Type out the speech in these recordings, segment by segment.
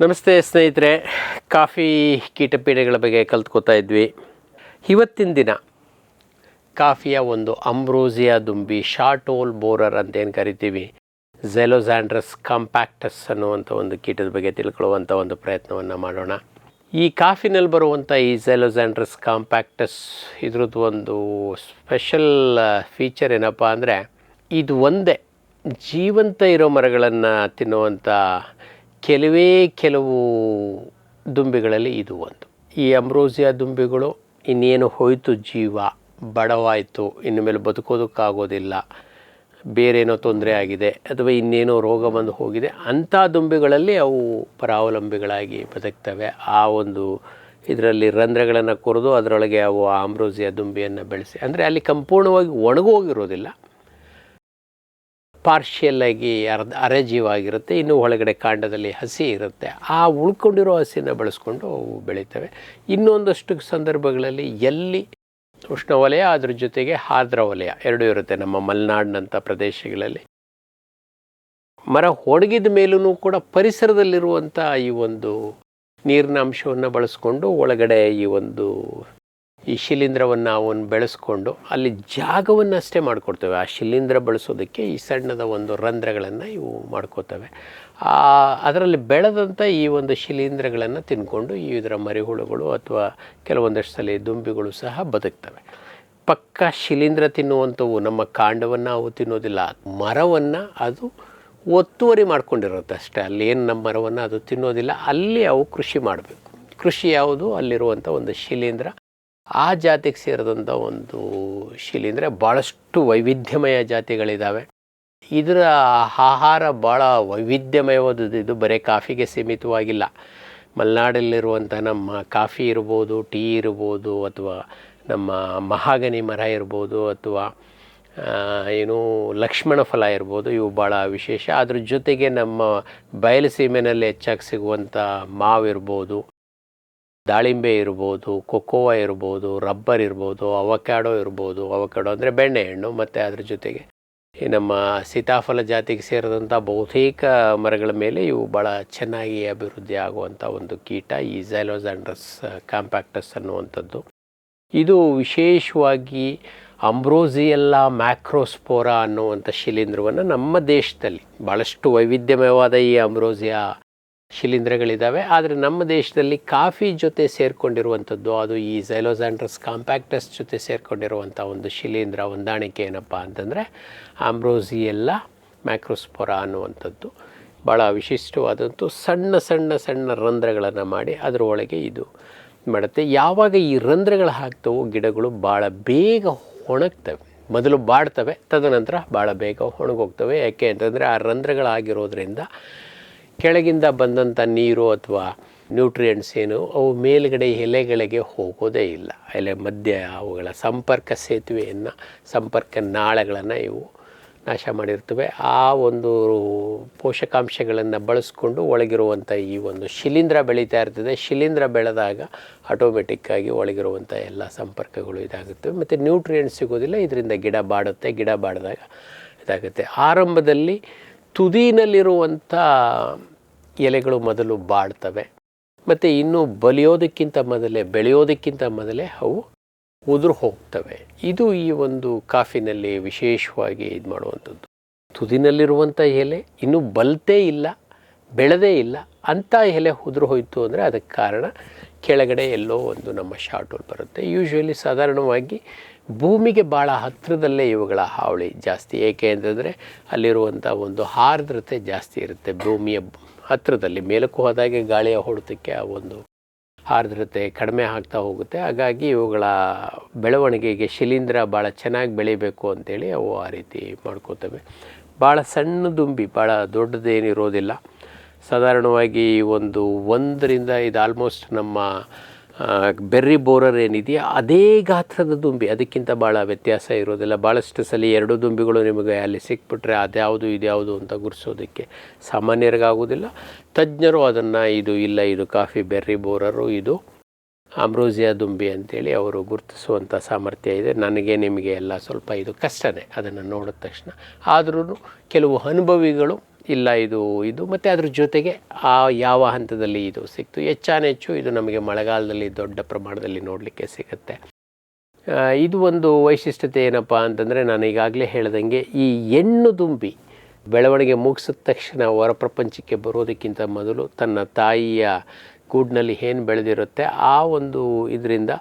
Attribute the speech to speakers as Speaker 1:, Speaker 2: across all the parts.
Speaker 1: ನಮಸ್ತೆ ಸ್ನೇಹಿತರೆ, ಕಾಫಿ ಕೀಟಪೀಡೆಗಳ ಬಗ್ಗೆ ಕಲ್ತ್ಕೋತಾ ಇದ್ವಿ. ಇವತ್ತಿನ ದಿನ ಕಾಫಿಯ ಒಂದು ಅಂಬ್ರೋಸಿಯಾ ದುಂಬಿ, ಶಾರ್ಟ್ ಹೋಲ್ ಬೋರರ್ ಅಂತೇನು ಕರಿತೀವಿ, ಝೆಲೋಝ್ಯಾಂಡ್ರಸ್ ಕಾಂಪ್ಯಾಕ್ಟಸ್ ಅನ್ನುವಂಥ ಒಂದು ಕೀಟದ ಬಗ್ಗೆ ತಿಳ್ಕೊಳ್ಳುವಂಥ ಒಂದು ಪ್ರಯತ್ನವನ್ನು ಮಾಡೋಣ. ಈ ಕಾಫಿನಲ್ಲಿ ಬರುವಂಥ ಈ ಝೆಲೋಝ್ಯಾಂಡ್ರಸ್ ಕಾಂಪ್ಯಾಕ್ಟಸ್ ಇದ್ರದ್ದು ಒಂದು ಸ್ಪೆಷಲ್ ಫೀಚರ್ ಏನಪ್ಪ ಅಂದರೆ, ಇದು ಒಂದೇ ಜೀವಂತ ಇರೋ ಮರಗಳನ್ನು ತಿನ್ನುವಂಥ ಕೆಲವು ದುಂಬಿಗಳಲ್ಲಿ ಇದು ಒಂದು. ಈ ಅಂಬ್ರೋಸಿಯಾ ದುಂಬಿಗಳು ಇನ್ನೇನು ಹೋಯಿತು, ಜೀವ ಬಡವಾಯಿತು, ಇನ್ನು ಮೇಲೆ ಬದುಕೋದಕ್ಕಾಗೋದಿಲ್ಲ, ಬೇರೇನೋ ತೊಂದರೆ ಆಗಿದೆ ಅಥವಾ ಇನ್ನೇನೋ ರೋಗ ಬಂದು ಹೋಗಿದೆ, ಅಂಥ ದುಂಬಿಗಳಲ್ಲಿ ಅವು ಪರಾವಲಂಬಿಗಳಾಗಿ ಬದುಕ್ತವೆ. ಆ ಒಂದು ಇದರಲ್ಲಿ ರಂಧ್ರಗಳನ್ನು ಕೊರೆದು ಅದರೊಳಗೆ ಅವು ಅಂಬ್ರೋಸಿಯಾ ದುಂಬಿಯನ್ನು ಬೆಳೆಸಿ, ಅಂದರೆ ಅಲ್ಲಿ ಸಂಪೂರ್ಣವಾಗಿ ಒಣಗೋಗಿರೋದಿಲ್ಲ, ಪಾರ್ಷಿಯಲ್ಲಾಗಿ ಅರೆ ಜೀವ ಆಗಿರುತ್ತೆ, ಇನ್ನೂ ಒಳಗಡೆ ಕಾಂಡದಲ್ಲಿ ಹಸಿ ಇರುತ್ತೆ. ಆ ಉಳ್ಕೊಂಡಿರೋ ಹಸಿನ ಬಳಸ್ಕೊಂಡು ಅವು ಬೆಳೀತವೆ. ಇನ್ನೊಂದಷ್ಟು ಸಂದರ್ಭಗಳಲ್ಲಿ ಎಲ್ಲಿ ಉಷ್ಣವಲಯ ಅದ್ರ ಜೊತೆಗೆ ಆರ್ದ್ರ ವಲಯ ಎರಡೂ ಇರುತ್ತೆ. ನಮ್ಮ ಮಲೆನಾಡಿನಂಥ ಪ್ರದೇಶಗಳಲ್ಲಿ ಮರ ಒಣಗಿದ ಮೇಲೂ ಕೂಡ ಪರಿಸರದಲ್ಲಿರುವಂಥ ಈ ಒಂದು ನೀರಿನ ಅಂಶವನ್ನು ಬಳಸ್ಕೊಂಡು ಒಳಗಡೆ ಈ ಶಿಲೀಂಧ್ರವನ್ನು ಅವನ್ನ ಬೆಳೆಸ್ಕೊಂಡು ಅಲ್ಲಿ ಜಾಗವನ್ನು ಅಷ್ಟೇ ಮಾಡಿಕೊಡ್ತವೆ. ಆ ಶಿಲೀಂಧ್ರ ಬಳಸೋದಕ್ಕೆ ಈ ಸಣ್ಣದ ಒಂದು ರಂಧ್ರಗಳನ್ನು ಇವು ಮಾಡ್ಕೋತವೆ. ಅದರಲ್ಲಿ ಬೆಳೆದಂಥ ಈ ಒಂದು ಶಿಲೀಂಧ್ರಗಳನ್ನು ತಿನ್ಕೊಂಡು ಇದರ ಮರಿಹುಳುಗಳು ಅಥವಾ ಕೆಲವೊಂದಷ್ಟು ಸಲ ದುಂಬಿಗಳು ಸಹ ಬದುಕ್ತವೆ. ಪಕ್ಕ ಶಿಲೀಂಧ್ರ ತಿನ್ನುವಂಥವು ನಮ್ಮ ಕಾಂಡವನ್ನು ಅವು ತಿನ್ನೋದಿಲ್ಲ, ಮರವನ್ನು ಅದು ಒತ್ತುವರಿ ಮಾಡ್ಕೊಂಡಿರುತ್ತೆ ಅಷ್ಟೇ. ಅಲ್ಲಿ ಏನು ನಮ್ಮ ಮರವನ್ನು ಅದು ತಿನ್ನೋದಿಲ್ಲ, ಅಲ್ಲಿ ಅವು ಕೃಷಿ ಮಾಡಬೇಕು. ಕೃಷಿ ಯಾವುದು, ಅಲ್ಲಿರುವಂಥ ಒಂದು ಶಿಲೀಂಧ್ರ, ಆ ಜಾತಿಗೆ ಸೇರಿದಂಥ ಒಂದು ಶಿಲೀಂಧ್ರ. ಭಾಳಷ್ಟು ವೈವಿಧ್ಯಮಯ ಜಾತಿಗಳಿದ್ದಾವೆ. ಇದರ ಆಹಾರ ಭಾಳ ವೈವಿಧ್ಯಮಯವಾದದ್ದು. ಇದು ಬರೀ ಕಾಫಿಗೆ ಸೀಮಿತವಾಗಿಲ್ಲ. ಮಲೆನಾಡಲ್ಲಿರುವಂಥ ನಮ್ಮ ಕಾಫಿ ಇರ್ಬೋದು, ಟೀ ಇರ್ಬೋದು, ಅಥವಾ ನಮ್ಮ ಮಹಾಗನಿ ಮರ ಇರ್ಬೋದು, ಅಥವಾ ಲಕ್ಷ್ಮಣ ಫಲ ಇರ್ಬೋದು, ಇವು ಭಾಳ ವಿಶೇಷ. ಅದ್ರ ಜೊತೆಗೆ ನಮ್ಮ ಬಯಲುಸೀಮೆನಲ್ಲಿ ಹೆಚ್ಚಾಗಿ ಸಿಗುವಂಥ ಮಾವಿರ್ಬೋದು, ದಾಳಿಂಬೆ ಇರ್ಬೋದು, ಕೊಕೋವಾ ಇರ್ಬೋದು, ರಬ್ಬರ್ ಇರ್ಬೋದು, ಅವಕ್ಯಾಡೋ ಇರ್ಬೋದು. ಅವಕ್ಯಾಡೋ ಅಂದರೆ ಬೆಣ್ಣೆಹಣ್ಣು. ಮತ್ತು ಅದ್ರ ಜೊತೆಗೆ ಈ ನಮ್ಮ ಸೀತಾಫಲ ಜಾತಿಗೆ ಸೇರಿದಂಥ ಬಹುತೇಕ ಮರಗಳ ಮೇಲೆ ಇವು ಭಾಳ ಚೆನ್ನಾಗಿ ಅಭಿವೃದ್ಧಿ ಆಗುವಂಥ ಒಂದು ಕೀಟ ಈ ಝೆಲೋಝ್ಯಾಂಡ್ರಸ್ ಕಾಂಪ್ಯಾಕ್ಟಸ್ ಅನ್ನುವಂಥದ್ದು. ಇದು ವಿಶೇಷವಾಗಿ ಅಂಬ್ರೋಸಿಯೆಲ್ಲಾ ಮ್ಯಾಕ್ರೋಸ್ಪೋರಾ ಅನ್ನುವಂಥ ಶಿಲೀಂಧ್ರವನ್ನು ನಮ್ಮ ದೇಶದಲ್ಲಿ ಭಾಳಷ್ಟು ವೈವಿಧ್ಯಮಯವಾದ ಈ ಅಂಬ್ರೋಸಿಯಾ ಶಿಲೀಂಧ್ರಗಳಿದ್ದಾವೆ. ಆದರೆ ನಮ್ಮ ದೇಶದಲ್ಲಿ ಕಾಫಿ ಜೊತೆ ಸೇರಿಕೊಂಡಿರುವಂಥದ್ದು ಅದು ಈ ಝೆಲೋಝ್ಯಾಂಡ್ರಸ್ ಕಾಂಪ್ಯಾಕ್ಟಸ್ ಜೊತೆ ಸೇರಿಕೊಂಡಿರುವಂಥ ಒಂದು ಶಿಲೀಂಧ್ರ ಹೊಂದಾಣಿಕೆ ಏನಪ್ಪ ಅಂತಂದರೆ ಅಂಬ್ರೋಸಿಯೆಲ್ಲಾ ಮ್ಯಾಕ್ರೋಸ್ಪೋರಾ ಅನ್ನುವಂಥದ್ದು. ಭಾಳ ವಿಶಿಷ್ಟವಾದಂಥ ಸಣ್ಣ ರಂಧ್ರಗಳನ್ನು ಮಾಡಿ ಅದರೊಳಗೆ ಇದು ಮಾಡುತ್ತೆ. ಯಾವಾಗ ಈ ರಂಧ್ರಗಳು ಹಾಕ್ತವೋ ಗಿಡಗಳು ಭಾಳ ಬೇಗ ಒಣಗ್ತವೆ. ಮೊದಲು ಬಾಡ್ತವೆ, ತದನಂತರ ಭಾಳ ಬೇಗ ಒಣಗೋಗ್ತವೆ. ಯಾಕೆ ಅಂತಂದರೆ ಆ ರಂಧ್ರಗಳಾಗಿರೋದ್ರಿಂದ ಕೆಳಗಿಂದ ಬಂದಂಥ ನೀರು ಅಥವಾ ನ್ಯೂಟ್ರಿಯೆಂಟ್ಸ್ ಏನು ಅವು ಮೇಲುಗಡೆ ಎಲೆಗಳಿಗೆ ಹೋಗೋದೇ ಇಲ್ಲ. ಎಲೆ ಮಧ್ಯೆ ಅವುಗಳ ಸಂಪರ್ಕ ಸೇತುವೆಯನ್ನು, ಸಂಪರ್ಕ ನಾಳಗಳನ್ನು ಇವು ನಾಶ ಮಾಡಿರ್ತವೆ. ಆ ಒಂದು ಪೋಷಕಾಂಶಗಳನ್ನು ಬಳಸ್ಕೊಂಡು ಒಳಗಿರುವಂಥ ಈ ಒಂದು ಶಿಲೀಂಧ್ರ ಬೆಳೀತಾ ಇರ್ತದೆ. ಶಿಲೀಂಧ್ರ ಬೆಳೆದಾಗ ಆಟೋಮೆಟಿಕ್ಕಾಗಿ ಒಳಗಿರುವಂಥ ಎಲ್ಲ ಸಂಪರ್ಕಗಳು ಇದಾಗುತ್ತವೆ ಮತ್ತು ನ್ಯೂಟ್ರಿಯೆಂಟ್ಸ್ ಸಿಗೋದಿಲ್ಲ. ಇದರಿಂದ ಗಿಡ ಬಾಡುತ್ತೆ. ಗಿಡ ಬಾಡಿದಾಗ ಇದಾಗುತ್ತೆ. ಆರಂಭದಲ್ಲಿ ತುದಿನಲ್ಲಿರುವಂಥ ಎಲೆಗಳು ಮೊದಲು ಬಾಡ್ತವೆ ಮತ್ತು ಇನ್ನೂ ಬೆಳೆಯೋದಕ್ಕಿಂತ ಮೊದಲೇ ಅವು ಉದುರು ಹೋಗ್ತವೆ. ಇದು ಈ ಒಂದು ಕಾಫಿನಲ್ಲಿ ವಿಶೇಷವಾಗಿ ಇದು ಮಾಡುವಂಥದ್ದು. ತುದಿನಲ್ಲಿರುವಂಥ ಎಲೆ ಇನ್ನೂ ಬಲ್ತೇ ಇಲ್ಲ, ಬೆಳೆದೇ ಇಲ್ಲ, ಅಂಥ ಎಲೆ ಉದುರು ಹೋಯಿತು ಅಂದರೆ ಅದಕ್ಕೆ ಕಾರಣ ಕೆಳಗಡೆ ಎಲ್ಲೋ ಒಂದು ನಮ್ಮ ಶಾರ್ಟ್ ಹೋಲ್ ಬರುತ್ತೆ. ಯೂಶ್ವಲಿ ಸಾಧಾರಣವಾಗಿ ಭೂಮಿಗೆ ಭಾಳ ಹತ್ತಿರದಲ್ಲೇ ಇವುಗಳ ಹಾವಳಿ ಜಾಸ್ತಿ. ಏಕೆ ಅಂತಂದರೆ ಅಲ್ಲಿರುವಂಥ ಒಂದು ಆರ್ದ್ರತೆ ಜಾಸ್ತಿ ಇರುತ್ತೆ. ಭೂಮಿಯ ಹತ್ತಿರದಲ್ಲಿ ಮೇಲಕ್ಕೂ ಹೋದಾಗೆ ಗಾಳಿಯ ಹೊಡೆತಕ್ಕೆ ಆ ಒಂದು ಆರ್ದ್ರತೆ ಕಡಿಮೆ ಆಗ್ತಾ ಹೋಗುತ್ತೆ. ಹಾಗಾಗಿ ಇವುಗಳ ಬೆಳವಣಿಗೆಗೆ ಶಿಲೀಂಧ್ರ ಭಾಳ ಚೆನ್ನಾಗಿ ಬೆಳಿಬೇಕು ಅಂಥೇಳಿ ಅವು ಆ ರೀತಿ ಮಾಡ್ಕೋತವೆ. ಭಾಳ ಸಣ್ಣ ದುಂಬಿ, ಭಾಳ ದೊಡ್ಡದೇನಿರೋದಿಲ್ಲ. ಸಾಧಾರಣವಾಗಿ ಒಂದರಿಂದ ಇದು ಆಲ್ಮೋಸ್ಟ್ ನಮ್ಮ ಬೆರ್ರಿ ಬೋರರ್ ಏನಿದೆಯಾ ಅದೇ ಗಾತ್ರದ ದುಂಬಿ, ಅದಕ್ಕಿಂತ ಭಾಳ ವ್ಯತ್ಯಾಸ ಇರೋದಿಲ್ಲ. ಭಾಳಷ್ಟು ಸಲ ಎರಡು ದುಂಬಿಗಳು ನಿಮಗೆ ಅಲ್ಲಿ ಸಿಕ್ಬಿಟ್ರೆ ಅದ್ಯಾವುದು ಇದ್ಯಾವುದು ಅಂತ ಗುರುಸೋದಕ್ಕೆ ಸಾಮಾನ್ಯರಿಗಾಗೋದಿಲ್ಲ. ತಜ್ಞರು ಅದನ್ನು ಇದು ಕಾಫಿ ಬೆರ್ರಿ ಬೋರರು, ಇದು ಅಂಬ್ರೋಸಿಯಾ ದುಂಬಿ ಅಂತೇಳಿ ಅವರು ಗುರುತಿಸುವಂಥ ಸಾಮರ್ಥ್ಯ ಇದೆ. ನನಗೆ ನಿಮಗೆ ಎಲ್ಲ ಸ್ವಲ್ಪ ಇದು ಕಷ್ಟನೇ ಅದನ್ನು ನೋಡಿದ ತಕ್ಷಣ. ಆದ್ರೂ ಕೆಲವು ಅನುಭವಿಗಳು ಇಲ್ಲ ಇದು ಮತ್ತು ಅದ್ರ ಜೊತೆಗೆ ಆ ಯಾವ ಹಂತದಲ್ಲಿ ಇದು ಸಿಕ್ತು. ಹೆಚ್ಚಾನೆಚ್ಚು ಇದು ನಮಗೆ ಮಳೆಗಾಲದಲ್ಲಿ ದೊಡ್ಡ ಪ್ರಮಾಣದಲ್ಲಿ ನೋಡಲಿಕ್ಕೆ ಸಿಗುತ್ತೆ. ಇದು ಒಂದು ವೈಶಿಷ್ಟ್ಯತೆ ಏನಪ್ಪ ಅಂತಂದರೆ, ನಾನು ಈಗಾಗಲೇ ಹೇಳ್ದಂಗೆ ಈ ಹೆಣ್ಣು ದುಂಬಿ ಬೆಳವಣಿಗೆ ಮುಗಿಸಿದ ತಕ್ಷಣ ಹೊರ ಪ್ರಪಂಚಕ್ಕೆ ಬರೋದಕ್ಕಿಂತ ಮೊದಲು ತನ್ನ ತಾಯಿಯ ಗೂಡಿನಲ್ಲಿ ಏನು ಬೆಳೆದಿರುತ್ತೆ ಆ ಒಂದು ಇದರಿಂದ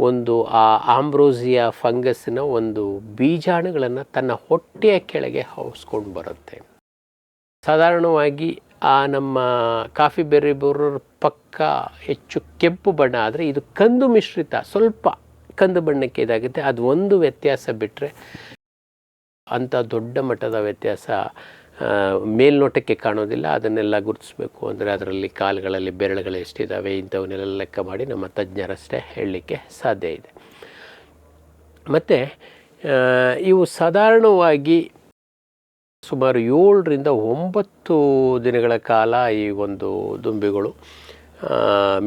Speaker 1: ಒಂದು ಆ ಆಂಬ್ರೋಸಿಯಾ ಫಂಗಸ್ಸಿನ ಒಂದು ಬೀಜಾಣುಗಳನ್ನು ತನ್ನ ಹೊಟ್ಟೆಯ ಕೆಳಗೆ ಹೌಸ್ಕೊಂಡು ಬರುತ್ತೆ. ಸಾಧಾರಣವಾಗಿ ಆ ನಮ್ಮ ಕಾಫಿ ಬೆರ್ರಿ ಬೋರರ್ ಪಕ್ಕ ಹೆಚ್ಚು ಕೆಂಪು ಬಣ್ಣ ಆದರೆ ಇದು ಕಂದು ಮಿಶ್ರಿತ, ಸ್ವಲ್ಪ ಕಂದು ಬಣ್ಣಕ್ಕೆ ಇದಾಗುತ್ತೆ. ಅದು ಒಂದು ವ್ಯತ್ಯಾಸ ಬಿಟ್ಟರೆ ಅಂಥ ದೊಡ್ಡ ಮಟ್ಟದ ವ್ಯತ್ಯಾಸ ಮೇಲ್ನೋಟಕ್ಕೆ ಕಾಣೋದಿಲ್ಲ. ಅದನ್ನೆಲ್ಲ ಗುರುತಿಸ್ಬೇಕು ಅಂದರೆ ಅದರಲ್ಲಿ ಕಾಲುಗಳಲ್ಲಿ ಬೆರಳುಗಳು ಎಷ್ಟಿದ್ದಾವೆ ಇಂಥವನ್ನೆಲ್ಲ ಲೆಕ್ಕ ಮಾಡಿ ನಮ್ಮ ತಜ್ಞರಷ್ಟೇ ಹೇಳಲಿಕ್ಕೆ ಸಾಧ್ಯ ಇದೆ. ಮತ್ತು ಇವು ಸಾಧಾರಣವಾಗಿ ಸುಮಾರು 7ರಿಂದ 9 ದಿನಗಳ ಕಾಲ ಈ ಒಂದು ದುಂಬಿಗಳು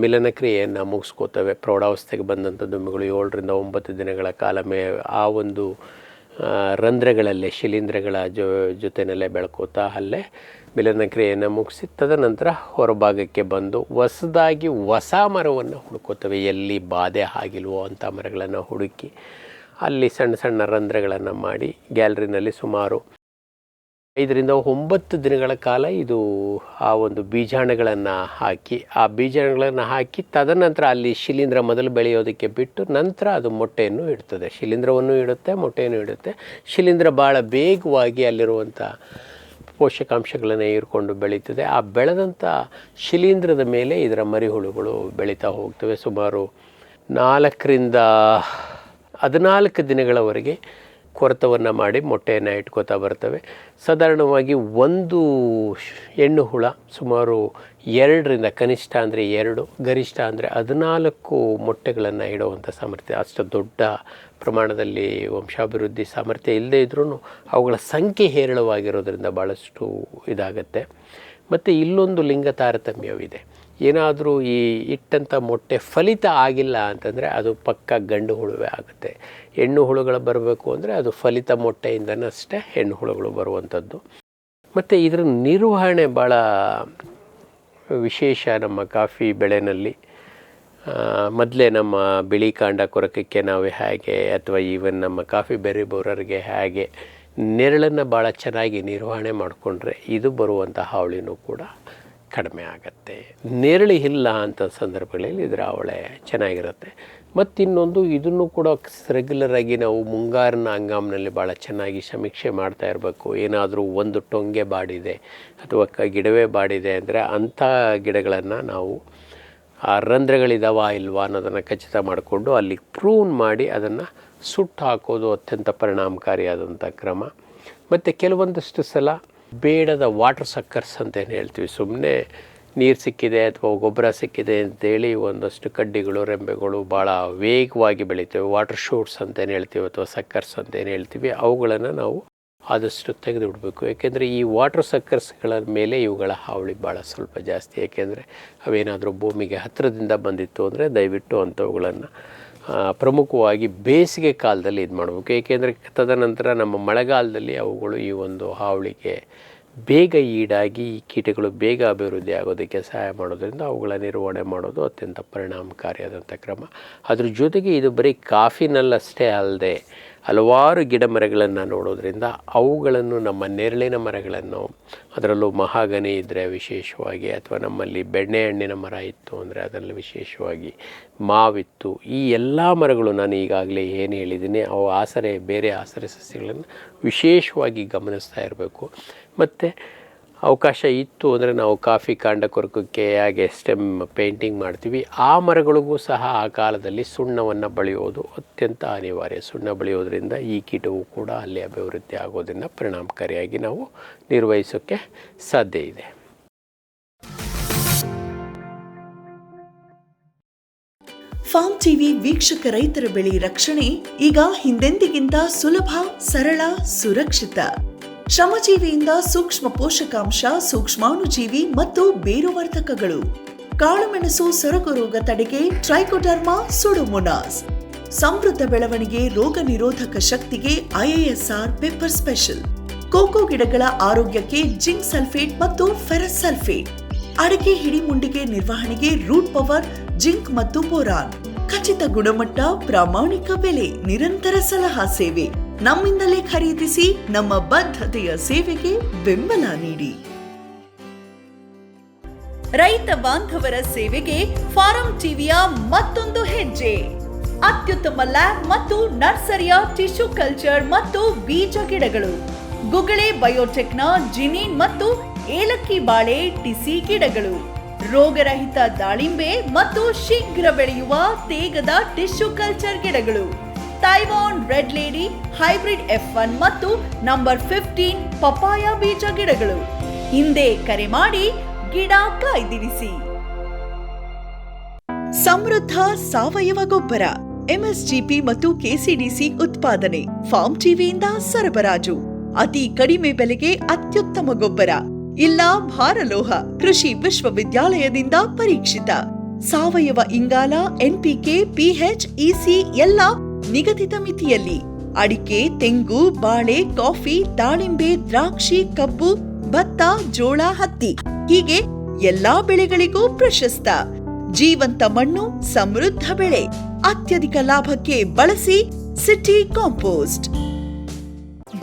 Speaker 1: ಮಿಲನ ಕ್ರಿಯೆಯನ್ನು ಮುಗಿಸ್ಕೋತವೆ. ಪ್ರೌಢಾವಸ್ಥೆಗೆ ಬಂದಂಥ ದುಂಬಿಗಳು 7ರಿಂದ 9 ದಿನಗಳ ಕಾಲ ಆ ಒಂದು ರಂಧ್ರಗಳಲ್ಲೇ ಶಿಲೀಂಧ್ರಗಳ ಜೊತೆಯಲ್ಲೇ ಬೆಳ್ಕೋತಾ ಅಲ್ಲೇ ಮಿಲನ ಕ್ರಿಯೆಯನ್ನು ಮುಗಿಸಿ ತದನಂತರ ಹೊರಭಾಗಕ್ಕೆ ಬಂದು ಹೊಸದಾಗಿ ಹೊಸ ಮರವನ್ನು ಹುಡುಕೋತವೆ. ಎಲ್ಲಿ ಬಾಧೆ ಆಗಿಲ್ವೋ ಅಂಥ ಮರಗಳನ್ನು ಹುಡುಕಿ ಅಲ್ಲಿ ಸಣ್ಣ ಸಣ್ಣ ರಂಧ್ರಗಳನ್ನು ಮಾಡಿ ಗ್ಯಾಲರಿನಲ್ಲಿ ಸುಮಾರು 5ರಿಂದ 9 ದಿನಗಳ ಕಾಲ ಇದು ಆ ಒಂದು ಬೀಜಾಣುಗಳನ್ನು ಹಾಕಿ ತದನಂತರ ಅಲ್ಲಿ ಶಿಲೀಂಧ್ರ ಮೊದಲು ಬೆಳೆಯೋದಕ್ಕೆ ಬಿಟ್ಟು ನಂತರ ಅದು ಮೊಟ್ಟೆಯನ್ನು ಇಡ್ತದೆ. ಶಿಲೀಂಧ್ರವನ್ನು ಇಡುತ್ತೆ, ಮೊಟ್ಟೆಯನ್ನು ಇಡುತ್ತೆ. ಶಿಲೀಂಧ್ರ ಭಾಳ ವೇಗವಾಗಿ ಅಲ್ಲಿರುವಂಥ ಪೋಷಕಾಂಶಗಳನ್ನು ಹೀರ್ಕೊಂಡು ಬೆಳೀತದೆ. ಆ ಬೆಳೆದಂಥ ಶಿಲೀಂಧ್ರದ ಮೇಲೆ ಇದರ ಮರಿಹುಳುಗಳು ಬೆಳೀತಾ ಹೋಗ್ತವೆ. ಸುಮಾರು 4ರಿಂದ 14 ದಿನಗಳವರೆಗೆ ಕೊರೆತವನ್ನು ಮಾಡಿ ಮೊಟ್ಟೆಯನ್ನು ಇಟ್ಕೋತಾ ಬರ್ತವೆ. ಸಾಧಾರಣವಾಗಿ ಒಂದು ಹೆಣ್ಣು ಹುಳ ಸುಮಾರು 2ರಿಂದ ಕನಿಷ್ಠ ಅಂದರೆ 2 ಗರಿಷ್ಠ ಅಂದರೆ 14 ಮೊಟ್ಟೆಗಳನ್ನು ಇಡುವಂಥ ಸಾಮರ್ಥ್ಯ. ಅಷ್ಟು ದೊಡ್ಡ ಪ್ರಮಾಣದಲ್ಲಿ ವಂಶಾಭಿವೃದ್ಧಿ ಸಾಮರ್ಥ್ಯ ಇಲ್ಲದೇ ಇದ್ರೂ ಅವುಗಳ ಸಂಖ್ಯೆ ಹೇರಳವಾಗಿರೋದ್ರಿಂದ ಭಾಳಷ್ಟು ಇದಾಗತ್ತೆ. ಮತ್ತು ಇಲ್ಲೊಂದು ಲಿಂಗ ತಾರತಮ್ಯವಿದೆ. ಏನಾದರೂ ಈ ಇಟ್ಟಂಥ ಮೊಟ್ಟೆ ಫಲಿತ ಆಗಿಲ್ಲ ಅಂತಂದರೆ ಅದು ಪಕ್ಕ ಗಂಡು ಹುಳುವೇ ಆಗುತ್ತೆ. ಹೆಣ್ಣು ಹುಳುಗಳು ಬರಬೇಕು ಅಂದರೆ ಅದು ಫಲಿತ ಮೊಟ್ಟೆಯಿಂದನಷ್ಟೇ ಹೆಣ್ಣು ಹುಳುಗಳು ಬರುವಂಥದ್ದು. ಮತ್ತು ಇದರ ನಿರ್ವಹಣೆ ಭಾಳ ವಿಶೇಷ ನಮ್ಮ ಕಾಫಿ ಬೆಳೆಯಲ್ಲಿ. ಮೊದಲೇ ನಮ್ಮ ಬಿಳಿ ಕಾಂಡ ಕೊರಕಕ್ಕೆ ನಾವು ಹೇಗೆ ಅಥವಾ ಈವನ್ ನಮ್ಮ ಕಾಫಿ ಬೆರ್ರಿ ಬೋರರ್ಗೆ ಹೇಗೆ ನೆರಳನ್ನು ಭಾಳ ಚೆನ್ನಾಗಿ ನಿರ್ವಹಣೆ ಮಾಡಿಕೊಂಡ್ರೆ ಇದು ಬರುವಂಥ ಹಾವಳಿನೂ ಕೂಡ ಕಡಿಮೆ ಆಗುತ್ತೆ. ನೆರಳು ಇಲ್ಲ ಅಂಥ ಸಂದರ್ಭಗಳಲ್ಲಿ ಇದರ ಹಾವಳಿ ಚೆನ್ನಾಗಿರುತ್ತೆ. ಮತ್ತಿನ್ನೊಂದು ಇದನ್ನು ಕೂಡ ರೆಗ್ಯುಲರಾಗಿ ನಾವು ಮುಂಗಾರಿನ ಹಂಗಾಮಿನಲ್ಲಿ ಭಾಳ ಚೆನ್ನಾಗಿ ಸಮೀಕ್ಷೆ ಮಾಡ್ತಾ ಇರಬೇಕು. ಏನಾದರೂ ಒಂದು ಟೊಂಗೆ ಬಾಡಿದೆ ಅಥವಾ ಗಿಡವೇ ಬಾಡಿದೆ ಅಂದರೆ ಅಂಥ ಗಿಡಗಳನ್ನು ನಾವು ಆ ರಂಧ್ರಗಳಿದಾವ ಇಲ್ವಾ ಅನ್ನೋದನ್ನು ಖಚಿತ ಮಾಡಿಕೊಂಡು ಅಲ್ಲಿ ಪ್ರೂನ್ ಮಾಡಿ ಅದನ್ನು ಸುಟ್ಟು ಹಾಕೋದು ಅತ್ಯಂತ ಪರಿಣಾಮಕಾರಿಯಾದಂಥ ಕ್ರಮ. ಮತ್ತು ಕೆಲವೊಂದಷ್ಟು ಸಲ ಬೇಡದ ವಾಟರ್ ಸಕ್ಕರ್ಸ್ ಅಂತೇನು ಹೇಳ್ತೀವಿ, ಸುಮ್ಮನೆ ನೀರು ಸಿಕ್ಕಿದೆ ಅಥವಾ ಗೊಬ್ಬರ ಸಿಕ್ಕಿದೆ ಅಂತೇಳಿ ಒಂದಷ್ಟು ಕಡ್ಡಿಗಳು ರೆಂಬೆಗಳು ಭಾಳ ವೇಗವಾಗಿ ಬೆಳಿತೇವೆ, ವಾಟರ್ ಶೂಟ್ಸ್ ಅಂತೇನು ಹೇಳ್ತೀವಿ ಅಥವಾ ಸಕ್ಕರ್ಸ್ ಅಂತೇನು ಹೇಳ್ತೀವಿ, ಅವುಗಳನ್ನು ನಾವು ಆದಷ್ಟು ತೆಗೆದು ಬಿಡಬೇಕು. ಏಕೆಂದರೆ ಈ ವಾಟರ್ ಸಕ್ಕರ್ಸ್ಗಳ ಮೇಲೆ ಇವುಗಳ ಹಾವಳಿ ಭಾಳ ಸ್ವಲ್ಪ ಜಾಸ್ತಿ. ಏಕೆಂದರೆ ಅವೇನಾದರೂ ಭೂಮಿಗೆ ಹತ್ತಿರದಿಂದ ಬಂದಿತ್ತು ಅಂದರೆ ದಯವಿಟ್ಟು ಅಂಥವುಗಳನ್ನು ಪ್ರಮುಖವಾಗಿ ಬೇಸಿಗೆ ಕಾಲದಲ್ಲಿ ಇದು ಮಾಡಬೇಕು. ಏಕೆಂದರೆ ತದನಂತರ ನಮ್ಮ ಮಳೆಗಾಲದಲ್ಲಿ ಅವುಗಳು ಈ ಒಂದು ಹಾವಳಿಗೆ ಬೇಗ ಈಡಾಗಿ ಈ ಕೀಟಗಳು ಬೇಗ ಅಭಿವೃದ್ಧಿ ಆಗೋದಕ್ಕೆ ಸಹಾಯ ಮಾಡೋದ್ರಿಂದ ಅವುಗಳ ನಿರ್ವಹಣೆ ಮಾಡೋದು ಅತ್ಯಂತ ಪರಿಣಾಮಕಾರಿಯಾದಂಥ ಕ್ರಮ. ಅದ್ರ ಜೊತೆಗೆ ಇದು ಬರೀ ಕಾಫಿನಲ್ಲಷ್ಟೇ ಅಲ್ಲದೆ ಹಲವಾರು ಗಿಡ ಮರಗಳನ್ನು ನೋಡೋದ್ರಿಂದ ಅವುಗಳನ್ನು ನಮ್ಮ ನೆರಳಿನ ಮರಗಳನ್ನು, ಅದರಲ್ಲೂ ಮಹಾಗನಿ ಇದ್ದರೆ ವಿಶೇಷವಾಗಿ, ಅಥವಾ ನಮ್ಮಲ್ಲಿ ಬೆಣ್ಣೆಹಣ್ಣಿನ ಮರ ಇತ್ತು ಅಂದರೆ ಅದರಲ್ಲಿ ವಿಶೇಷವಾಗಿ ಮಾವಿತ್ತು, ಈ ಎಲ್ಲ ಮರಗಳು ನಾನು ಈಗಾಗಲೇ ಏನು ಹೇಳಿದ್ದೀನಿ ಅವು ಬೇರೆ ಆಸರೆ ಸಸ್ಯಗಳನ್ನು ವಿಶೇಷವಾಗಿ ಗಮನಿಸ್ತಾ ಇರಬೇಕು. ಮತ್ತು ಅವಕಾಶ ಇತ್ತು ಅಂದರೆ ನಾವು ಕಾಫಿ ಕಾಂಡ ಕೊರಕಕ್ಕೆ ಹಾಗೆ ಸ್ಟೆಮ್ ಪೇಂಟಿಂಗ್ ಮಾಡ್ತೀವಿ, ಆ ಮರಗಳಿಗೂ ಸಹ ಆ ಕಾಲದಲ್ಲಿ ಸುಣ್ಣವನ್ನು ಬಳಿಯೋದು ಅತ್ಯಂತ ಅನಿವಾರ್ಯ. ಸುಣ್ಣ ಬಳಿಯೋದ್ರಿಂದ ಈ ಕೀಟವು ಕೂಡ ಅಲ್ಲಿ ಅಭಿವೃದ್ಧಿ ಆಗೋದನ್ನು ಪರಿಣಾಮಕಾರಿಯಾಗಿ ನಾವು ನಿರ್ವಹಿಸೋಕ್ಕೆ ಸಾಧ್ಯ ಇದೆ.
Speaker 2: ಫಾರ್ಮ್ ಟಿವಿ ವೀಕ್ಷಕ ರೈತರ ಬೆಳೆ ರಕ್ಷಣೆ ಈಗ ಹಿಂದೆಂದಿಗಿಂತ ಸುಲಭ, ಸರಳ, ಸುರಕ್ಷಿತ. ಶ್ರಮಜೀವಿಯಿಂದ ಸೂಕ್ಷ್ಮ ಪೋಷಕಾಂಶ, ಸೂಕ್ಷ್ಮಾಣುಜೀವಿ ಮತ್ತು ಬೇರುವರ್ಧಕಗಳು. ಕಾಳುಮೆಣಸು ಸೊರಗು ರೋಗ ತಡೆಗೆ ಟ್ರೈಕೋಡರ್ಮಾ ಸುಡೋಮೋನಾಸ್. ಸಮೃದ್ಧ ಬೆಳವಣಿಗೆ, ರೋಗ ನಿರೋಧಕ ಶಕ್ತಿಗೆ IISR ಪೆಪ್ಪರ್ ಸ್ಪೆಷಲ್. ಕೋಕೋ ಗಿಡಗಳ ಆರೋಗ್ಯಕ್ಕೆ ಜಿಂಕ್ ಸಲ್ಫೇಟ್ ಮತ್ತು ಫೆರಸ್ ಸಲ್ಫೇಟ್, ಅಡಿಕೆ ಹಿಡಿಮುಂಡಿಗೆ ನಿರ್ವಹಣೆಗೆ ರೂಟ್ ಪವರ್, ಜಿಂಕ್ ಮತ್ತು ಬೋರಾನ್. ಖಚಿತ ಗುಣಮಟ್ಟ, ಪ್ರಾಮಾಣಿಕ ಬೆಲೆ, ನಿರಂತರ ಸಲಹಾ ಸೇವೆ. ನಮ್ಮಿಂದಲೇ ಖರೀದಿಸಿ, ನಮ್ಮ ಬದ್ಧತೆಯ ಸೇವೆಗೆ ಬೆಂಬಲ ನೀಡಿ. ರೈತ ಬಾಂಧವರ ಸೇವೆಗೆ ಫಾರಂ ಟಿವಿಯ ಮತ್ತೊಂದು ಹೆಜ್ಜೆ. ಅತ್ಯುತ್ತಮ ಲ್ಯಾಬ್ ಮತ್ತು ನರ್ಸರಿಯ ಟಿಶ್ಯೂ ಕಲ್ಚರ್ ಮತ್ತು ಬೀಜ ಗಿಡಗಳು, ಗುಗಳೆ ಬಯೋಟೆಕ್ನ ಜಿನಿನ್ ಮತ್ತು ಏಲಕ್ಕಿ ಬಾಳೆ ಟಿಸಿ ಗಿಡಗಳು, ರೋಗರಹಿತ ದಾಳಿಂಬೆ ಮತ್ತು ಶೀಘ್ರ ಬೆಳೆಯುವ ತೇಗದ ಟಿಶ್ಯೂ ಕಲ್ಚರ್ ಗಿಡಗಳು, Taiwan red lady hybrid F1 ಮತ್ತು ನಂಬರ್ 15 ಪಪಾಯ ಬೀಜ ಗಿಡಗಳು. ಹಿಂದೆ ಕರೆ ಮಾಡಿ ಗಿಡ ಕಾಯ್ದಿರಿಸಿ. ಸಮೃದ್ಧ ಸಾವಯವ ಗೊಬ್ಬರ, ಎಂಎಸ್ಜಿಪಿ ಮತ್ತು ಕೆಸಿಡಿಸಿ ಉತ್ಪಾದನೆ, ಫಾರ್ಮ್ ಟಿವಿಯಿಂದ ಸರಬರಾಜು. ಅತಿ ಕಡಿಮೆ ಬೆಲೆಗೆ ಅತ್ಯುತ್ತಮ ಗೊಬ್ಬರ. ಇಲ್ಲ ಭಾರಲೋಹ, ಕೃಷಿ ವಿಶ್ವವಿದ್ಯಾಲಯದಿಂದ ಪರೀಕ್ಷಿತ ಸಾವಯವ ಇಂಗಾಲ, NPK, PH, EC ಎಲ್ಲ ನಿಗದಿತ ಮಿತಿಯಲ್ಲಿ. ಅಡಿಕೆ, ತೆಂಗು, ಬಾಳೆ, ಕಾಫಿ, ದಾಳಿಂಬೆ, ದ್ರಾಕ್ಷಿ, ಕಬ್ಬು, ಭತ್ತ, ಜೋಳ, ಹತ್ತಿ ಹೀಗೆ ಎಲ್ಲಾ ಬೆಳೆಗಳಿಗೂ ಪ್ರಶಸ್ತ. ಜೀವಂತ ಮಣ್ಣು, ಸಮೃದ್ಧ ಬೆಳೆ, ಅತ್ಯಧಿಕ ಲಾಭಕ್ಕೆ ಬಳಸಿ ಸಿಟಿ ಕಾಂಪೋಸ್ಟ್.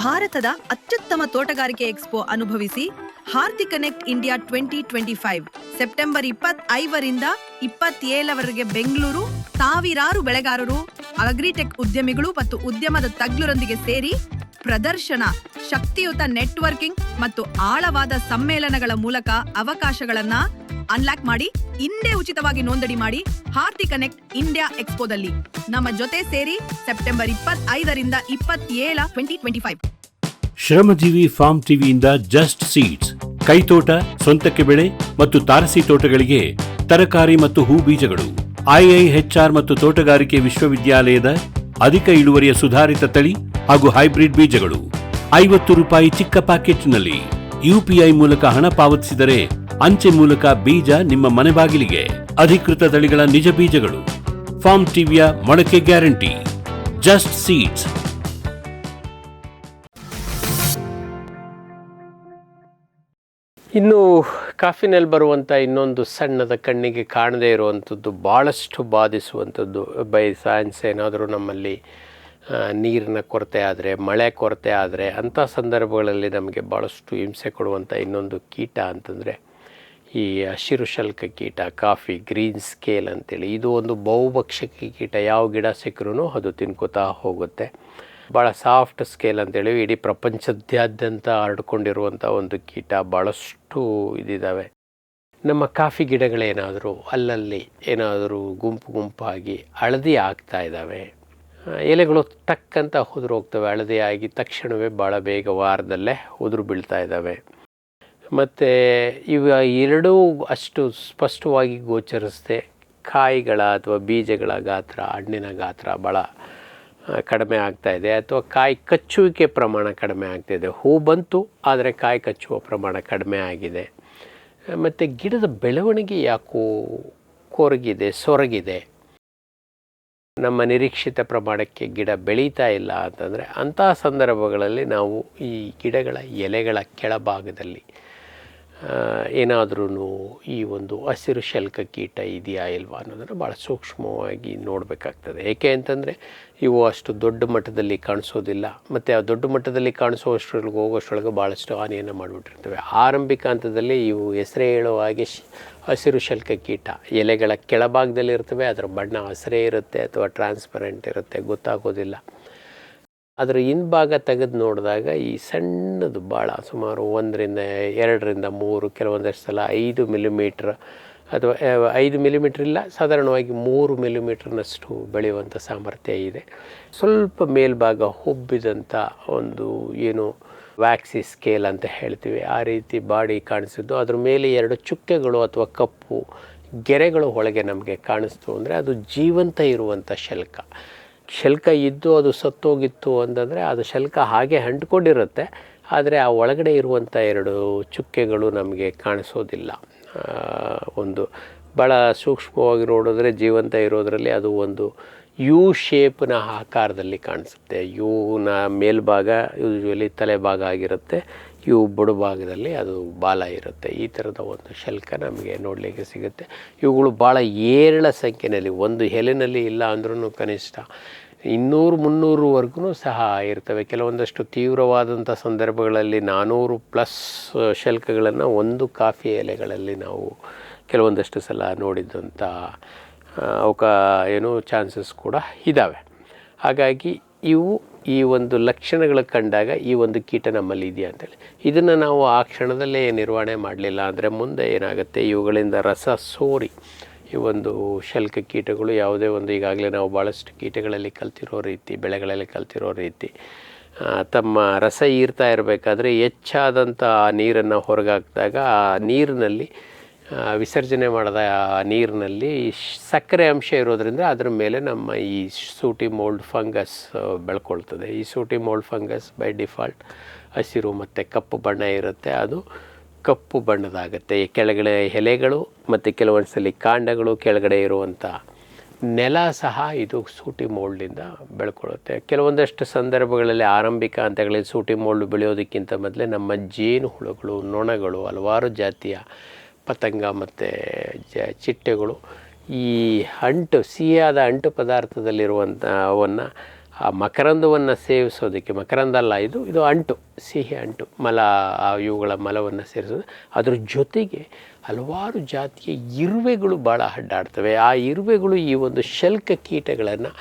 Speaker 3: ಭಾರತದ ಅತ್ಯುತ್ತಮ ತೋಟಗಾರಿಕೆ ಎಕ್ಸ್ಪೋ ಅನುಭವಿಸಿ ಹಾರ್ತಿ ಕನೆಕ್ಟ್ ಇಂಡಿಯಾ 2025 ಸೆಪ್ಟೆಂಬರ್ 25ರಿಂದ 27ರವರೆಗೆ ಬೆಂಗಳೂರು. ಸಾವಿರಾರು ಬೆಳೆಗಾರರು, ಅಗ್ರಿಟೆಕ್ ಉದ್ಯಮಿಗಳು ಮತ್ತು ಉದ್ಯಮದ ತಜ್ಞರೊಂದಿಗೆ ಸೇರಿ ಪ್ರದರ್ಶನ, ಶಕ್ತಿಯುತ ನೆಟ್ವರ್ಕಿಂಗ್ ಮತ್ತು ಆಳವಾದ ಸಮ್ಮೇಳನಗಳ ಮೂಲಕ ಅವಕಾಶಗಳನ್ನ ಅನ್ಲಾಕ್ ಮಾಡಿ. ಇಂದೇ ಉಚಿತವಾಗಿ ನೋಂದಣಿ ಮಾಡಿ ಹಾರ್ತಿ ಕನೆಕ್ಟ್ ಇಂಡಿಯಾ ಎಕ್ಸ್ಪೋದಲ್ಲಿ ನಮ್ಮ ಜೊತೆ ಸೇರಿ ಸೆಪ್ಟೆಂಬರ್ 25ರಿಂದ 27, 2025.
Speaker 4: ಶ್ರಮಜೀವಿ ಫಾರ್ಮ್ ಟಿವಿಯಿಂದ ಜಸ್ಟ್ ಸೀಡ್ಸ್, ಕೈತೋಟ, ಸ್ವಂತಕ್ಕೆ ಬೆಳೆ ಮತ್ತು ತಾರಸಿ ತೋಟಗಳಿಗೆ ತರಕಾರಿ ಮತ್ತು ಹೂ ಬೀಜಗಳು. IIHR ಮತ್ತು ತೋಟಗಾರಿಕೆ ವಿಶ್ವವಿದ್ಯಾಲಯದ ಅಧಿಕ ಇಳುವರಿಯ ಸುಧಾರಿತ ತಳಿ ಹಾಗೂ ಹೈಬ್ರಿಡ್ ಬೀಜಗಳು. ₹50 ಚಿಕ್ಕ ಪ್ಯಾಕೆಟ್ನಲ್ಲಿ. UPI ಮೂಲಕ ಹಣ ಪಾವತಿಸಿದರೆ ಅಂಚೆ ಮೂಲಕ ಬೀಜ ನಿಮ್ಮ ಮನೆ ಬಾಗಿಲಿಗೆ. ಅಧಿಕೃತ ತಳಿಗಳ ನಿಜ ಬೀಜಗಳು. ಫಾರ್ಮ್ ಟಿವಿಯ ಮೊಳಕೆ ಗ್ಯಾರಂಟಿ. Just seeds.
Speaker 1: ಇನ್ನು ಕಾಫಿನಲ್ಲಿ ಬರುವಂಥ ಇನ್ನೊಂದು ಸಣ್ಣದ ಕಣ್ಣಿಗೆ ಕಾಣದೇ ಇರುವಂಥದ್ದು, ಭಾಳಷ್ಟು ಬಾಧಿಸುವಂಥದ್ದು ಬೈ ಸೈನ್ಸ್. ಏನಾದರೂ ನಮ್ಮಲ್ಲಿ ನೀರಿನ ಕೊರತೆ ಆದರೆ, ಮಳೆ ಕೊರತೆ ಆದರೆ, ಅಂಥ ಸಂದರ್ಭಗಳಲ್ಲಿ ನಮಗೆ ಭಾಳಷ್ಟು ಹಿಂಸೆ ಕೊಡುವಂಥ ಇನ್ನೊಂದು ಕೀಟ ಅಂತಂದರೆ ಈ ಹಸಿರು ಶಲ್ಕ ಕೀಟ, ಕಾಫಿ ಗ್ರೀನ್ ಸ್ಕೇಲ್ ಅಂತೇಳಿ. ಇದು ಒಂದು ಬಹುಭಕ್ಷಕ ಕೀಟ. ಯಾವ ಗಿಡ ಸಿಕ್ಕರೂ ಅದು ತಿನ್ಕೋತಾ ಹೋಗುತ್ತೆ. ಭಾಳ ಸಾಫ್ಟ್ ಸ್ಕೇಲ್ ಅಂತೇಳಿ ಇಡೀ ಪ್ರಪಂಚದಾದ್ಯಂತ ಹರಡ್ಕೊಂಡಿರುವಂಥ ಒಂದು ಕೀಟ. ಭಾಳಷ್ಟು ಇದಿದ್ದಾವೆ. ನಮ್ಮ ಕಾಫಿ ಗಿಡಗಳೇನಾದರೂ ಅಲ್ಲಲ್ಲಿ ಏನಾದರೂ ಗುಂಪು ಗುಂಪಾಗಿ ಹಳದಿ ಆಗ್ತಾ ಇದ್ದಾವೆ, ಎಲೆಗಳು ಟಕ್ಕಂತ ಉದುರು ಹೋಗ್ತವೆ. ಹಳದಿಯಾಗಿ ತಕ್ಷಣವೇ ಭಾಳ ಬೇಗ ವಾರದಲ್ಲೇ ಉದುರು ಬೀಳ್ತಾ ಇದ್ದಾವೆ. ಮತ್ತು ಇವು ಎರಡೂ ಅಷ್ಟು ಸ್ಪಷ್ಟವಾಗಿ ಗೋಚರಿಸದೆ ಕಾಯಿಗಳ ಅಥವಾ ಬೀಜಗಳ ಗಾತ್ರ, ಹಣ್ಣಿನ ಗಾತ್ರ ಭಾಳ ಕಡಿಮೆ ಆಗ್ತಾಯಿದೆ, ಅಥವಾ ಕಾಯಿ ಕಚ್ಚುವಿಕೆ ಪ್ರಮಾಣ ಕಡಿಮೆ ಆಗ್ತಾಯಿದೆ. ಹೂ ಬಂತು ಆದರೆ ಕಾಯಿ ಕಚ್ಚುವ ಪ್ರಮಾಣ ಕಡಿಮೆ ಆಗಿದೆ. ಮತ್ತು ಗಿಡದ ಬೆಳವಣಿಗೆ ಯಾಕೋ ಕೊರಗಿದೆ, ಸೊರಗಿದೆ. ನಮ್ಮ ನಿರೀಕ್ಷಿತ ಪ್ರಮಾಣಕ್ಕೆ ಗಿಡ ಬೆಳೀತಾ ಇಲ್ಲ ಅಂತಂದರೆ ಅಂಥ ಸಂದರ್ಭಗಳಲ್ಲಿ ನಾವು ಈ ಗಿಡಗಳ ಎಲೆಗಳ ಕೆಳಭಾಗದಲ್ಲಿ ಏನಾದ್ರೂ ಈ ಒಂದು ಹಸಿರು ಶಲ್ಕ ಕೀಟ ಇದೆಯಾ ಇಲ್ವಾ ಅನ್ನೋದನ್ನು ಭಾಳ ಸೂಕ್ಷ್ಮವಾಗಿ ನೋಡಬೇಕಾಗ್ತದೆ. ಏಕೆ ಅಂತಂದರೆ ಇವು ಅಷ್ಟು ದೊಡ್ಡ ಮಟ್ಟದಲ್ಲಿ ಕಾಣಿಸೋದಿಲ್ಲ, ಮತ್ತು ಆ ದೊಡ್ಡ ಮಟ್ಟದಲ್ಲಿ ಕಾಣಿಸೋಷ್ಟ್ರೊಳಗೆ ಹೋಗೋಷ್ಟ್ರೊಳಗೆ ಭಾಳಷ್ಟು ಹಾನಿಯನ್ನು ಮಾಡಿಬಿಟ್ಟಿರ್ತವೆ. ಆರಂಭಿಕ ಹಂತದಲ್ಲಿ ಇವು ಹೆಸರೇ ಹೇಳೋ ಹಾಗೆ ಹಸಿರು ಶಲ್ಕ ಕೀಟ ಎಲೆಗಳ ಕೆಳಭಾಗದಲ್ಲಿ ಇರ್ತವೆ. ಅದರ ಬಣ್ಣ ಹಸಿರೇ ಇರುತ್ತೆ ಅಥವಾ ಟ್ರಾನ್ಸ್ಪರೆಂಟ್ ಇರುತ್ತೆ, ಗೊತ್ತಾಗೋದಿಲ್ಲ. ಅದರ ಹಿಂಭಾಗ ತೆಗೆದು ನೋಡಿದಾಗ ಈ ಸಣ್ಣದು ಭಾಳ ಸುಮಾರು 1ರಿಂದ 2ರಿಂದ 3, ಕೆಲವೊಂದಷ್ಟು ಸಲ 5 ಮಿಲಿಮೀಟ್ರ್ ಅಥವಾ 5 ಮಿಲಿಮೀಟ್ರ್ ಇಲ್ಲ, ಸಾಧಾರಣವಾಗಿ 3 ಮಿಲಿಮೀಟ್ರ್ನಷ್ಟು ಬೆಳೆಯುವಂಥ ಸಾಮರ್ಥ್ಯ ಇದೆ. ಸ್ವಲ್ಪ ಮೇಲ್ಭಾಗ ಹುಬ್ಬಿದಂಥ ಒಂದು ಏನು ವ್ಯಾಕ್ಸಿ ಸ್ಕೇಲ್ ಅಂತ ಹೇಳ್ತೀವಿ, ಆ ರೀತಿ ಬಾಡಿ ಕಾಣಿಸಿದ್ದು. ಅದ್ರ ಮೇಲೆ 2 ಚುಕ್ಕೆಗಳು ಅಥವಾ ಕಪ್ಪು ಗೆರೆಗಳು ಒಳಗೆ ನಮಗೆ ಕಾಣಿಸ್ತು ಅಂದರೆ ಅದು ಜೀವಂತ ಇರುವಂಥ ಶಲ್ಕ ಇದ್ದು ಅದು ಸತ್ತೋಗಿತ್ತು ಅಂತಂದರೆ ಅದು ಶಲ್ಕ ಹಾಗೆ ಅಂಟ್ಕೊಂಡಿರುತ್ತೆ, ಆದರೆ ಆ ಒಳಗಡೆ ಇರುವಂಥ 2 ಚುಕ್ಕೆಗಳು ನಮಗೆ ಕಾಣಿಸೋದಿಲ್ಲ. ಒಂದು ಭಾಳ ಸೂಕ್ಷ್ಮವಾಗಿ ನೋಡಿದ್ರೆ ಜೀವಂತ ಇರೋದರಲ್ಲಿ ಅದು ಒಂದು ಯು ಶೇಪ್ನ ಆಕಾರದಲ್ಲಿ ಕಾಣಿಸುತ್ತೆ. ಯುನ ಮೇಲ್ಭಾಗ ಯೂಶ್ವಲಿ ತಲೆಭಾಗ ಆಗಿರುತ್ತೆ, ಯು ಬುಡಭಾಗದಲ್ಲಿ ಅದು ಬಾಲ ಇರುತ್ತೆ. ಈ ಥರದ ಒಂದು ಶಲ್ಕ ನಮಗೆ ನೋಡಲಿಕ್ಕೆ ಸಿಗುತ್ತೆ. ಇವುಗಳು ಭಾಳ ಏರಳ ಸಂಖ್ಯೆಯಲ್ಲಿ, ಒಂದು ಎಲೆನಲ್ಲಿ ಇಲ್ಲ ಅಂದ್ರೂ ಕನಿಷ್ಠ 200-300ವರೆಗೂ ಸಹ ಇರ್ತವೆ. ಕೆಲವೊಂದಷ್ಟು ತೀವ್ರವಾದಂಥ ಸಂದರ್ಭಗಳಲ್ಲಿ 400+ ಶಲ್ಕಗಳನ್ನು ಒಂದು ಕಾಫಿ ಎಲೆಗಳಲ್ಲಿ ನಾವು ಕೆಲವೊಂದಷ್ಟು ಸಲ ನೋಡಿದಂಥ ಚಾನ್ಸಸ್ ಕೂಡ ಇದ್ದಾವೆ. ಹಾಗಾಗಿ ಇವು ಈ ಒಂದು ಲಕ್ಷಣಗಳು ಕಂಡಾಗ ಈ ಒಂದು ಕೀಟ ನಮ್ಮಲ್ಲಿ ಇದೆಯಾ ಅಂತೇಳಿ, ಇದನ್ನು ನಾವು ಆ ಕ್ಷಣದಲ್ಲೇ ನಿರ್ವಹಣೆ ಮಾಡಲಿಲ್ಲ ಅಂದರೆ ಮುಂದೆ ಏನಾಗುತ್ತೆ, ಇವುಗಳಿಂದ ರಸ ಸೋರಿ ಈ ಒಂದು ಶಲ್ಕ ಕೀಟಗಳು ಯಾವುದೇ ಒಂದು, ಈಗಾಗಲೇ ನಾವು ಭಾಳಷ್ಟು ಕೀಟಗಳಲ್ಲಿ ಕಲ್ತಿರೋ ರೀತಿ, ಬೆಳೆಗಳಲ್ಲಿ ಕಲ್ತಿರೋ ರೀತಿ, ತಮ್ಮ ರಸ ಹೀರ್ತಾ ಇರಬೇಕಾದ್ರೆ ಹೆಚ್ಚಾದಂಥ ನೀರನ್ನು ಹೊರಗಾಕಿದಾಗ ಆ ನೀರಿನಲ್ಲಿ ವಿಸರ್ಜನೆ ಮಾಡಿದ ನೀರಿನಲ್ಲಿ ಸಕ್ಕರೆ ಅಂಶ ಇರೋದರಿಂದ ಅದರ ಮೇಲೆ ನಮ್ಮ ಈ ಸೂಟಿ ಮೋಲ್ಡ್ ಫಂಗಸ್ ಬೆಳ್ಕೊಳ್ತದೆ. ಈ ಸೂಟಿ ಮೋಲ್ಡ್ ಫಂಗಸ್ ಬೈ ಡಿಫಾಲ್ಟ್ ಹಸಿರು ಮತ್ತು ಕಪ್ಪು ಬಣ್ಣ ಇರುತ್ತೆ, ಅದು ಕಪ್ಪು ಬಣ್ಣದಾಗುತ್ತೆ. ಕೆಳಗಡೆ ಎಲೆಗಳು ಮತ್ತು ಕೆಲವೊಂದು ಸಲ ಕಾಂಡಗಳು ಕೆಳಗಡೆ ಇರುವಂಥ ನೆಲ ಸಹ ಇದು ಸೂಟಿ ಮೋಲ್ಡಿಂದ ಬೆಳ್ಕೊಳ್ಳುತ್ತೆ. ಕೆಲವೊಂದಷ್ಟು ಸಂದರ್ಭಗಳಲ್ಲಿ ಆರಂಭಿಕ ಹಂತಗಳಲ್ಲಿ ಸೂಟಿ ಮೋಲ್ಡ್ ಬೆಳೆಯೋದಕ್ಕಿಂತ ಮೊದಲೇ ನಮ್ಮ ಜೇನು ಹುಳುಗಳು, ನೊಣಗಳು, ಹಲವಾರು ಜಾತಿಯ ಪತಂಗ ಮತ್ತು ಚಿಟ್ಟೆಗಳು ಈ ಸಿಹಿಯಾದ ಅಂಟು ಪದಾರ್ಥದಲ್ಲಿರುವಂಥ ಅವನ್ನು ಆ ಮಕರಂದವನ್ನು ಸೇವಿಸೋದಕ್ಕೆ, ಮಕರಂದ ಅಲ್ಲ ಇದು ಅಂಟು, ಸಿಹಿ ಅಂಟು, ಇವುಗಳ ಮಲವನ್ನು ಸೇರಿಸೋದು. ಅದ್ರ ಜೊತೆಗೆ ಹಲವಾರು ಜಾತಿಯ ಇರುವೆಗಳು ಭಾಳ ಅಡ್ಡಾಡ್ತವೆ. ಆ ಇರುವೆಗಳು ಈ ಒಂದು ಶಲ್ಕ ಕೀಟಗಳನ್ನು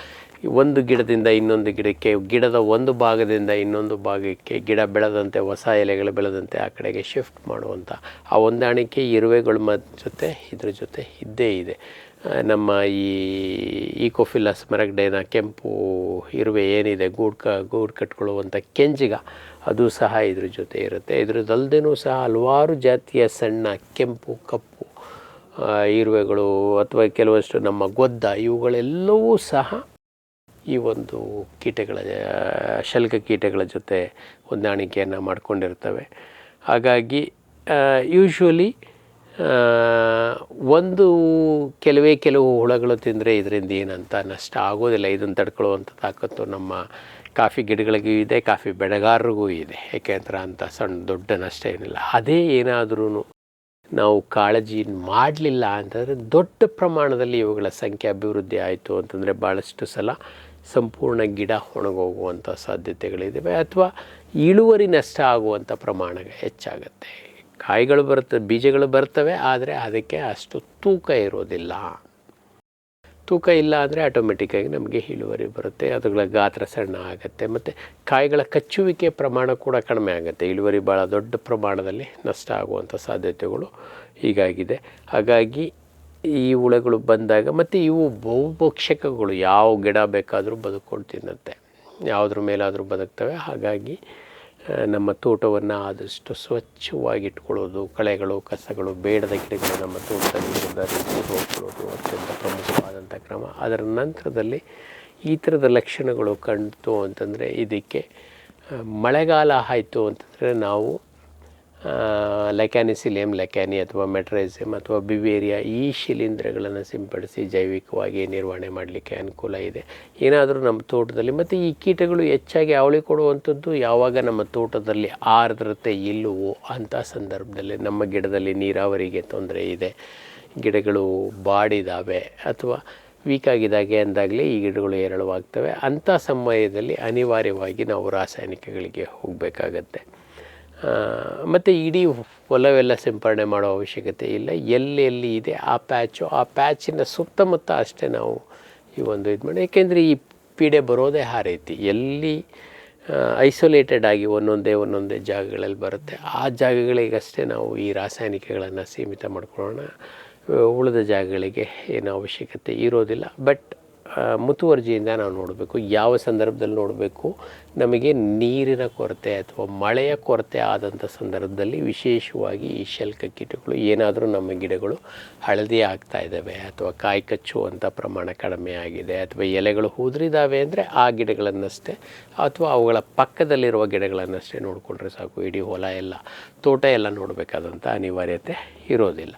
Speaker 1: ಒಂದು ಗಿಡದಿಂದ ಇನ್ನೊಂದು ಗಿಡಕ್ಕೆ, ಗಿಡದ ಒಂದು ಭಾಗದಿಂದ ಇನ್ನೊಂದು ಭಾಗಕ್ಕೆ, ಗಿಡ ಬೆಳೆದಂತೆ ಹೊಸ ಎಲೆಗಳು ಬೆಳೆದಂತೆ ಆ ಕಡೆಗೆ ಶಿಫ್ಟ್ ಮಾಡುವಂಥ ಆ ಹೊಂದಾಣಿಕೆ ಇರುವೆಗಳ ಜೊತೆ ಇದ್ರ ಜೊತೆ ಇದ್ದೇ ಇದೆ. ನಮ್ಮ ಈ ಈಕೋಫಿಲಸ್ ಮರಗಡೆನ ಕೆಂಪು ಇರುವೆ ಏನಿದೆ, ಗೂಡು ಕಟ್ಕೊಳ್ಳುವಂಥ ಕೆಂಜಿಗ, ಅದು ಸಹ ಇದ್ರ ಜೊತೆ ಇರುತ್ತೆ. ಇದ್ರದ್ದಲ್ದೇನೂ ಸಹ ಹಲವಾರು ಜಾತಿಯ ಸಣ್ಣ ಕೆಂಪು, ಕಪ್ಪು ಇರುವೆಗಳು ಅಥವಾ ಕೆಲವಷ್ಟು ನಮ್ಮ ಗೊದ್ದ, ಇವುಗಳೆಲ್ಲವೂ ಸಹ ಈ ಒಂದು ಕೀಟಗಳ ಶಲ್ಕ ಕೀಟಗಳ ಜೊತೆ ಹೊಂದಾಣಿಕೆಯನ್ನು ಮಾಡ್ಕೊಂಡಿರ್ತವೆ. ಹಾಗಾಗಿ ಯೂಶ್ವಲಿ ಕೆಲವು ಹುಳಗಳು ತಿಂದರೆ ಇದರಿಂದ ಏನಂತ ನಷ್ಟ ಆಗೋದಿಲ್ಲ. ಇದನ್ನು ತಡ್ಕೊಳ್ಳುವಂಥ ತಾಕತ್ತು ನಮ್ಮ ಕಾಫಿ ಗಿಡಗಳಿಗೂ ಇದೆ, ಕಾಫಿ ಬೆಳೆಗಾರರಿಗೂ ಇದೆ. ಏಕೆಂದ್ರೆ ಅಂಥ ದೊಡ್ಡ ನಷ್ಟ ಏನಿಲ್ಲ. ಅದೇ ಏನಾದ್ರೂ ನಾವು ಕಾಳಜಿ ಮಾಡಲಿಲ್ಲ ಅಂತಂದರೆ ದೊಡ್ಡ ಪ್ರಮಾಣದಲ್ಲಿ ಇವುಗಳ ಸಂಖ್ಯೆ ಅಭಿವೃದ್ಧಿ ಆಯಿತು ಅಂತಂದರೆ ಭಾಳಷ್ಟು ಸಲ ಸಂಪೂರ್ಣ ಗಿಡ ಒಣಗೋಗುವಂಥ ಸಾಧ್ಯತೆಗಳಿದ್ದಾವೆ, ಅಥವಾ ಇಳುವರಿ ನಷ್ಟ ಆಗುವಂಥ ಪ್ರಮಾಣ ಹೆಚ್ಚಾಗುತ್ತೆ. ಕಾಯಿಗಳು ಬೀಜಗಳು ಬರ್ತವೆ, ಆದರೆ ಅದಕ್ಕೆ ಅಷ್ಟು ತೂಕ ಇರೋದಿಲ್ಲ. ತೂಕ ಇಲ್ಲ ಅಂದರೆ ಆಟೋಮೆಟಿಕ್ಕಾಗಿ ನಮಗೆ ಇಳುವರಿ ಬರುತ್ತೆ, ಅದುಗಳ ಗಾತ್ರ ಸಣ್ಣ ಆಗುತ್ತೆ, ಮತ್ತು ಕಾಯಿಗಳ ಕಚ್ಚುವಿಕೆ ಪ್ರಮಾಣ ಕೂಡ ಕಡಿಮೆ ಆಗುತ್ತೆ. ಇಳುವರಿ ಭಾಳ ದೊಡ್ಡ ಪ್ರಮಾಣದಲ್ಲಿ ನಷ್ಟ ಆಗುವಂಥ ಸಾಧ್ಯತೆಗಳು ಹೀಗಾಗಿದೆ. ಹಾಗಾಗಿ ಈ ಹುಳಗಳು ಬಂದಾಗ, ಮತ್ತು ಇವು ಬಹುಭಕ್ಷಕಗಳು, ಯಾವ ಗಿಡ ಬೇಕಾದರೂ ಬದುಕೊಂಡು ತಿನ್ನುತ್ತೆ, ಯಾವುದ್ರ ಮೇಲಾದರೂ ಬದುಕ್ತವೆ. ಹಾಗಾಗಿ ನಮ್ಮ ತೋಟವನ್ನು ಆದಷ್ಟು ಸ್ವಚ್ಛವಾಗಿಟ್ಕೊಳ್ಳೋದು, ಕಳೆಗಳು, ಕಸಗಳು, ಬೇಡದ ಗಿಡಗಳು ನಮ್ಮ ತೋಟದಲ್ಲಿ ಹೋಗ್ಕೊಳ್ಳೋದು ಅತ್ಯಂತ ಪ್ರಮುಖವಾದಂಥ ಕ್ರಮ. ಅದರ ನಂತರದಲ್ಲಿ ಈ ಥರದ ಲಕ್ಷಣಗಳು ಕಂಡು ಅಂತಂದರೆ, ಇದಕ್ಕೆ ಮಳೆಗಾಲ ಆಯಿತು ಅಂತಂದರೆ ನಾವು ಲೆಕ್ಯಾನಿಸಿಲಿಯಂ ಲೆಕ್ಯಾನಿ ಅಥವಾ ಮೆಟ್ರೈಸಿಯಂ ಅಥವಾ ಬಿವೇರಿಯಾ ಈ ಶಿಲೀಂಧ್ರಗಳನ್ನು ಸಿಂಪಡಿಸಿ ಜೈವಿಕವಾಗಿ ನಿರ್ವಹಣೆ ಮಾಡಲಿಕ್ಕೆ ಅನುಕೂಲ ಇದೆ. ಏನಾದರೂ ನಮ್ಮ ತೋಟದಲ್ಲಿ, ಮತ್ತು ಈ ಕೀಟಗಳು ಹೆಚ್ಚಾಗಿ ಅವಳಿ ಕೊಡುವಂಥದ್ದು ಯಾವಾಗ ನಮ್ಮ ತೋಟದಲ್ಲಿ ಆರ್ದ್ರತೆ ಇಲ್ಲವೋ ಅಂಥ ಸಂದರ್ಭದಲ್ಲಿ, ನಮ್ಮ ಗಿಡದಲ್ಲಿ ನೀರಾವರಿಗೆ ತೊಂದರೆ ಇದೆ, ಗಿಡಗಳು ಬಾಡಿದ್ದಾವೆ ಅಥವಾ ವೀಕ್ ಆಗಿದ್ದಾಗೆ ಅಂದಾಗಲೇ ಈ ಗಿಡಗಳು ಹೇರಳವಾಗ್ತವೆ. ಅಂಥ ಸಮಯದಲ್ಲಿ ಅನಿವಾರ್ಯವಾಗಿ ನಾವು ರಾಸಾಯನಿಕಗಳಿಗೆ ಹೋಗಬೇಕಾಗತ್ತೆ. ಮತ್ತು ಇಡೀ ಹೊಲವೆಲ್ಲ ಸಿಂಪರಣೆ ಮಾಡೋ ಅವಶ್ಯಕತೆ ಇಲ್ಲ. ಎಲ್ಲೆಲ್ಲಿ ಇದೆ ಆ ಪ್ಯಾಚಿನ ಸುತ್ತಮುತ್ತ ಅಷ್ಟೇ ನಾವು ಈ ಒಂದು ಇದು ಮಾಡಿ. ಏಕೆಂದರೆ ಈ ಪೀಡೆ ಬರೋದೇ ಆ ರೀತಿ, ಎಲ್ಲಿ ಐಸೋಲೇಟೆಡ್ ಆಗಿ ಒಂದೊಂದೇ ಜಾಗಗಳಲ್ಲಿ ಬರುತ್ತೆ, ಆ ಜಾಗಗಳಿಗಷ್ಟೇ ನಾವು ಈ ರಾಸಾಯನಿಕಗಳನ್ನು ಸೀಮಿತ ಮಾಡ್ಕೊಳ್ಳೋಣ. ಉಳಿದ ಜಾಗಗಳಿಗೆ ಏನು ಅವಶ್ಯಕತೆ ಇರೋದಿಲ್ಲ. ಬಟ್ ಮುತುವರ್ಜಿಯಿಂದ ನಾವು ನೋಡಬೇಕು, ಯಾವ ಸಂದರ್ಭದಲ್ಲಿ ನೋಡಬೇಕು. ನಮಗೆ ನೀರಿನ ಕೊರತೆ ಅಥವಾ ಮಳೆಯ ಕೊರತೆ ಆದಂಥ ಸಂದರ್ಭದಲ್ಲಿ ವಿಶೇಷವಾಗಿ ಈ ಶಲ್ಕ ಕೀಟಗಳು, ಏನಾದರೂ ನಮ್ಮ ಗಿಡಗಳು ಹಳದಿ ಆಗ್ತಾ ಇದ್ದಾವೆ ಅಥವಾ ಕಾಯಿ ಕಚ್ಚುವಂಥ ಪ್ರಮಾಣ ಕಡಿಮೆ ಆಗಿದೆ ಅಥವಾ ಎಲೆಗಳು ಉದುರಿದ್ದಾವೆ ಅಂದರೆ ಆ ಗಿಡಗಳನ್ನಷ್ಟೇ ಅಥವಾ ಅವುಗಳ ಪಕ್ಕದಲ್ಲಿರುವ ಗಿಡಗಳನ್ನಷ್ಟೇ ನೋಡಿಕೊಂಡ್ರೆ ಸಾಕು. ಇಡೀ ಹೊಲ ಎಲ್ಲ, ತೋಟ ಎಲ್ಲ ನೋಡಬೇಕಾದಂಥ ಅನಿವಾರ್ಯತೆ ಇರೋದಿಲ್ಲ.